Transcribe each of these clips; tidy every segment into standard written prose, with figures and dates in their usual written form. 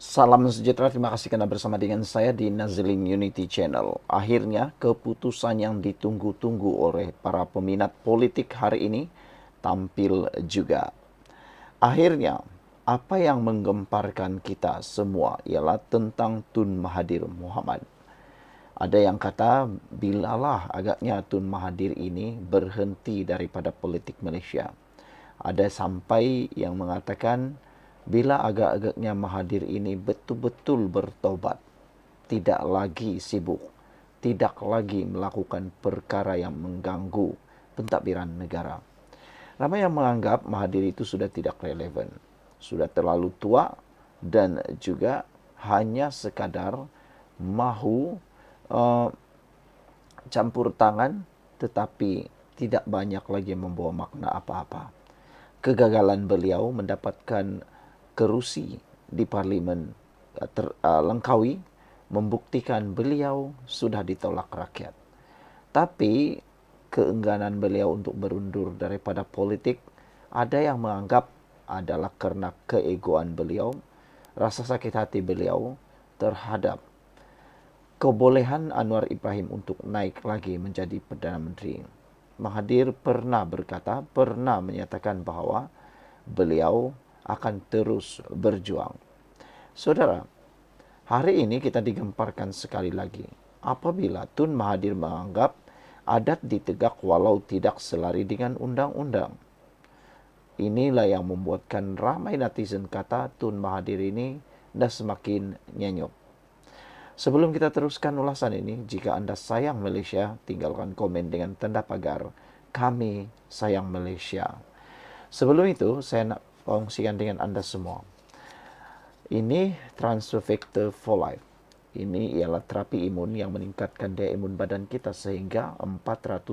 Salam sejahtera, terima kasih karena bersama dengan saya di Nazlin Unity Channel. Akhirnya keputusan yang ditunggu-tunggu oleh para peminat politik hari ini tampil juga. Akhirnya, apa yang menggemparkan kita semua ialah tentang Tun Mahathir Mohamad. Ada yang kata, bilalah agaknya Tun Mahathir ini berhenti daripada politik Malaysia. Ada sampai yang mengatakan, bila agak-agaknya Mahathir ini betul-betul bertobat, tidak lagi sibuk, tidak lagi melakukan perkara yang mengganggu pentadbiran negara. Ramai yang menganggap Mahathir itu sudah tidak relevan, sudah terlalu tua dan juga hanya sekadar mahu uh, campur tangan tetapi tidak banyak lagi membawa makna apa-apa. Kegagalan beliau mendapatkan kerusi di parlimen Langkawi membuktikan beliau sudah ditolak rakyat. Tapi keengganan beliau untuk berundur daripada politik ada yang menganggap adalah karena keegoan beliau, rasa sakit hati beliau terhadap kebolehan Anwar Ibrahim untuk naik lagi menjadi Perdana Menteri. Mahathir pernah berkata, pernah menyatakan bahawa beliau akan terus berjuang. Saudara, hari ini kita digemparkan sekali lagi apabila Tun Mahathir menganggap adat ditegak walau tidak selari dengan undang-undang. Inilah yang membuatkan ramai netizen kata Tun Mahathir ini dah semakin nyenyuk. Sebelum kita teruskan ulasan ini, jika Anda sayang Malaysia, tinggalkan komen dengan tanda pagar Kami Sayang Malaysia. Sebelum itu, saya nak kongsikan dengan Anda semua. Ini transfer factor for life. Ini ialah terapi imun yang meningkatkan daya imun badan kita sehingga 400%.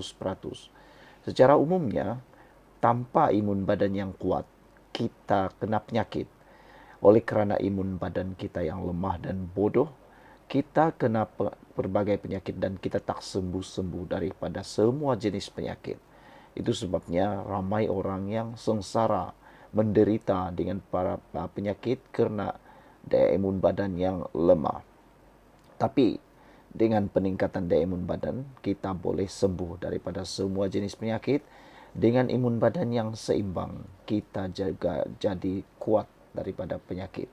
Secara umumnya, tanpa imun badan yang kuat, kita kena penyakit. Oleh kerana imun badan kita yang lemah dan bodoh, kita kena berbagai penyakit dan kita tak sembuh-sembuh daripada semua jenis penyakit. Itu sebabnya ramai orang yang sengsara menderita dengan para penyakit kerana daya imun badan yang lemah. Tapi dengan peningkatan daya imun badan, kita boleh sembuh daripada semua jenis penyakit. Dengan imun badan yang seimbang, kita juga jadi kuat daripada penyakit.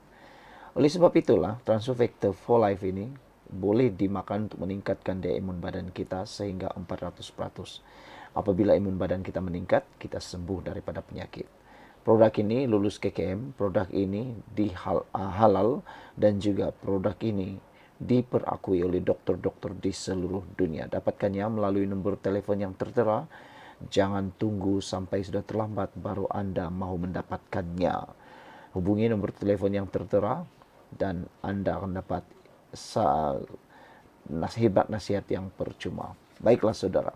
Oleh sebab itulah, transfer factor for life ini boleh dimakan untuk meningkatkan daya imun badan kita sehingga 400%. Apabila imun badan kita meningkat, kita sembuh daripada penyakit. Produk ini lulus KKM, produk ini halal dan juga produk ini diperakui oleh doktor-doktor di seluruh dunia. Dapatkannya melalui nombor telefon yang tertera. Jangan tunggu sampai sudah terlambat baru Anda mahu mendapatkannya. Hubungi nombor telefon yang tertera dan Anda akan dapat nasihat yang percuma. Baiklah saudara,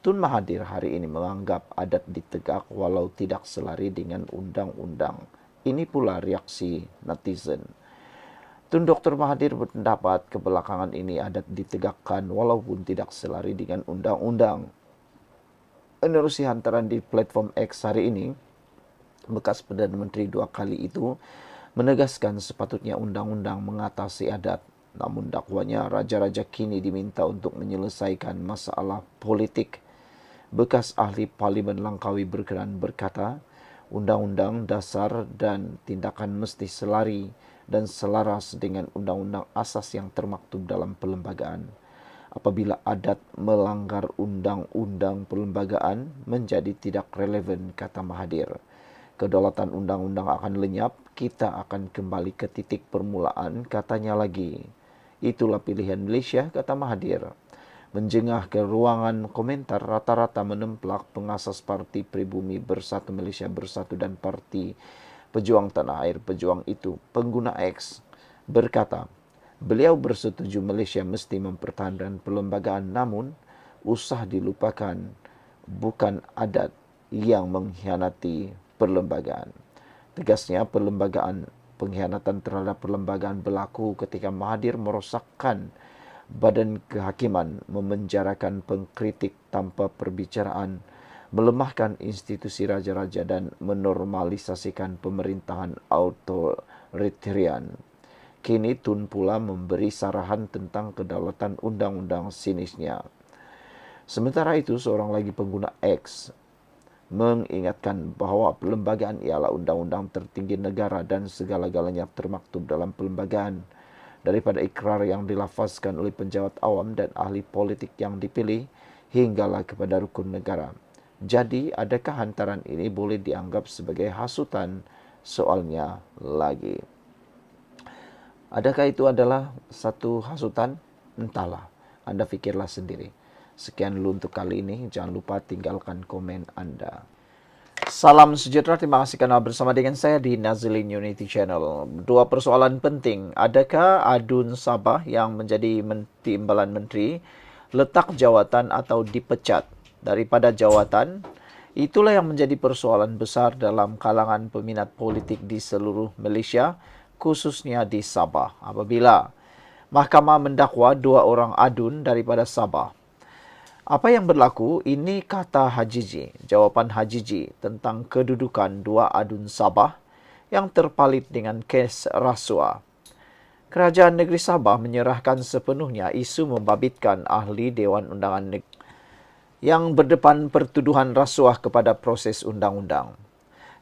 Tun Mahathir hari ini menganggap adat ditegak walau tidak selari dengan undang-undang. Ini pula reaksi netizen. Tun Dr. Mahathir berpendapat kebelakangan ini adat ditegakkan walaupun tidak selari dengan undang-undang. Menerusi hantaran di platform X hari ini, bekas Perdana Menteri 2 kali itu menegaskan sepatutnya undang-undang mengatasi adat. Namun dakwanya raja-raja kini diminta untuk menyelesaikan masalah politik. Bekas ahli Parlimen Langkawi berkenan berkata, undang-undang dasar dan tindakan mesti selari dan selaras dengan undang-undang asas yang termaktub dalam perlembagaan. Apabila adat melanggar undang-undang perlembagaan menjadi tidak relevan, kata Mahathir. Kedaulatan undang-undang akan lenyap, kita akan kembali ke titik permulaan, katanya lagi. Itulah pilihan Malaysia, kata Mahathir. Menjengah ke ruangan komentar, rata-rata menempelak pengasas Parti Pribumi Bersatu Malaysia Bersatu dan Parti Pejuang Tanah Air Pejuang itu, pengguna X, berkata, beliau bersetuju Malaysia mesti mempertahankan perlembagaan, namun usah dilupakan bukan adat yang mengkhianati perlembagaan. Tegasnya, pengkhianatan terhadap perlembagaan berlaku ketika Mahathir merosakkan Badan Kehakiman, memenjarakan pengkritik tanpa perbicaraan, melemahkan institusi raja-raja dan menormalisasikan pemerintahan autoritarian. Kini Tun pula memberi sarahan tentang kedaulatan undang-undang sinisnya. Sementara itu, seorang lagi pengguna X mengingatkan bahwa pelembagaan ialah undang-undang tertinggi negara dan segala-galanya termaktub dalam pelembagaan. Daripada ikrar yang dilafazkan oleh penjawat awam dan ahli politik yang dipilih, hinggalah kepada rukun negara. Jadi, adakah hantaran ini boleh dianggap sebagai hasutan? Soalnya lagi. Adakah itu adalah satu hasutan? Entahlah, Anda fikirlah sendiri. Sekian dulu untuk kali ini. Jangan lupa tinggalkan komen Anda. Salam sejahtera, terima kasih karena bersama dengan saya di Nazilin Unity Channel. Dua persoalan penting. Adakah Adun Sabah yang menjadi timbalan menteri letak jawatan atau dipecat daripada jawatan? Itulah yang menjadi persoalan besar dalam kalangan peminat politik di seluruh Malaysia, khususnya di Sabah, apabila mahkamah mendakwa dua orang adun daripada Sabah. Apa yang berlaku? Ini kata Hajiji, jawapan Hajiji tentang kedudukan dua adun Sabah yang terpalit dengan kes rasuah. Kerajaan Negeri Sabah menyerahkan sepenuhnya isu membabitkan ahli Dewan Undangan Negeri yang berdepan pertuduhan rasuah kepada proses undang-undang.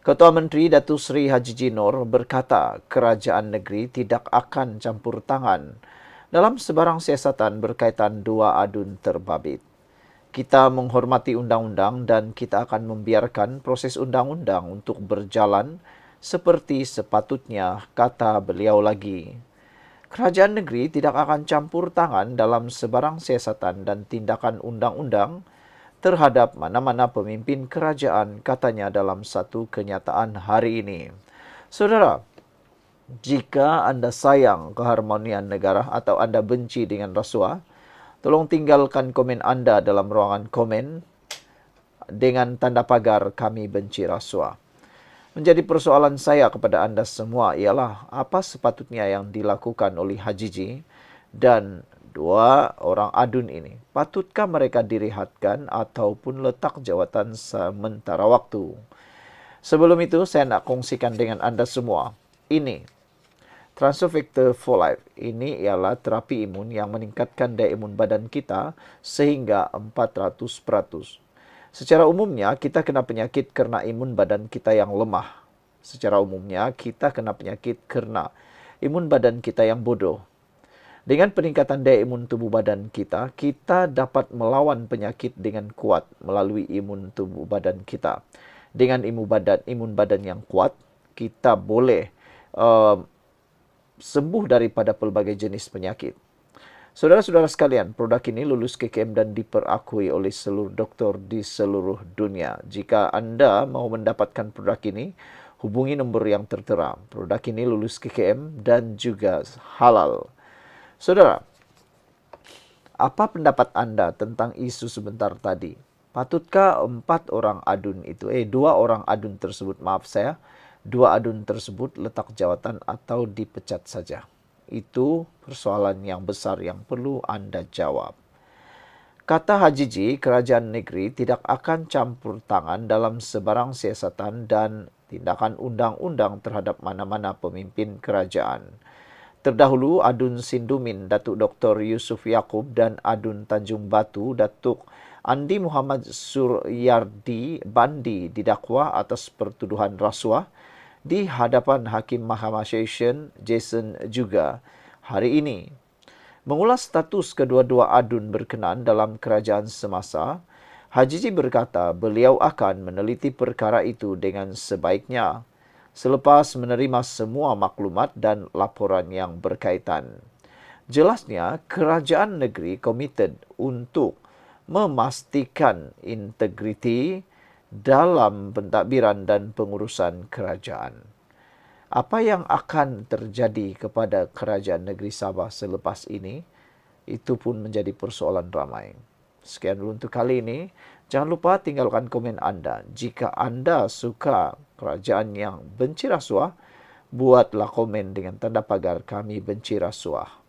Ketua Menteri Datuk Seri Hajiji Noor berkata kerajaan negeri tidak akan campur tangan dalam sebarang siasatan berkaitan dua adun terbabit. Kita menghormati undang-undang dan kita akan membiarkan proses undang-undang untuk berjalan seperti sepatutnya, kata beliau lagi. Kerajaan negeri tidak akan campur tangan dalam sebarang siasatan dan tindakan undang-undang terhadap mana-mana pemimpin kerajaan, katanya dalam satu kenyataan hari ini. Saudara, jika Anda sayang keharmonian negara atau Anda benci dengan rasuah, tolong tinggalkan komen Anda dalam ruangan komen dengan tanda pagar kami benci rasuah. Menjadi persoalan saya kepada Anda semua ialah apa sepatutnya yang dilakukan oleh Hajiji dan dua orang adun ini. Patutkah mereka direhatkan ataupun letak jawatan sementara waktu? Sebelum itu, saya nak kongsikan dengan Anda semua. Ini, Transfer Factor for Life. Ini ialah terapi imun yang meningkatkan daya imun badan kita sehingga 400%. Secara umumnya, kita kena penyakit kerana imun badan kita yang lemah. Secara umumnya, kita kena penyakit kerana imun badan kita yang bodoh. Dengan peningkatan daya imun tubuh badan kita, kita dapat melawan penyakit dengan kuat melalui imun tubuh badan kita. Dengan imun badan yang kuat, kita boleh sembuh daripada pelbagai jenis penyakit. Saudara-saudara sekalian, produk ini lulus KKM dan diperakui oleh seluruh doktor di seluruh dunia. Jika Anda mahu mendapatkan produk ini, hubungi nombor yang tertera. Produk ini lulus KKM dan juga halal. Saudara, apa pendapat Anda tentang isu sebentar tadi? Patutkah dua orang adun tersebut, dua adun tersebut letak jawatan atau dipecat saja? Itu persoalan yang besar yang perlu Anda jawab. Kata Hajiji, kerajaan negeri tidak akan campur tangan dalam sebarang siasatan dan tindakan undang-undang terhadap mana-mana pemimpin kerajaan. Terdahulu, Adun Sindumin, Datuk Dr. Yusuf Yaakob dan Adun Tanjung Batu, Datuk Andi Muhammad Suryardi Bandi didakwa atas pertuduhan rasuah di hadapan Hakim Mahkamah Session Jason juga hari ini. Mengulas status kedua-dua adun berkenaan dalam kerajaan semasa, Hajiji berkata beliau akan meneliti perkara itu dengan sebaiknya selepas menerima semua maklumat dan laporan yang berkaitan. Jelasnya, kerajaan negeri komited untuk memastikan integriti dalam pentadbiran dan pengurusan kerajaan. Apa yang akan terjadi kepada kerajaan negeri Sabah selepas ini, itu pun menjadi persoalan ramai. Sekian dulu untuk kali ini. Jangan lupa tinggalkan komen Anda. Jika Anda suka kerajaan yang benci rasuah, buatlah komen dengan tanda pagar kami benci rasuah.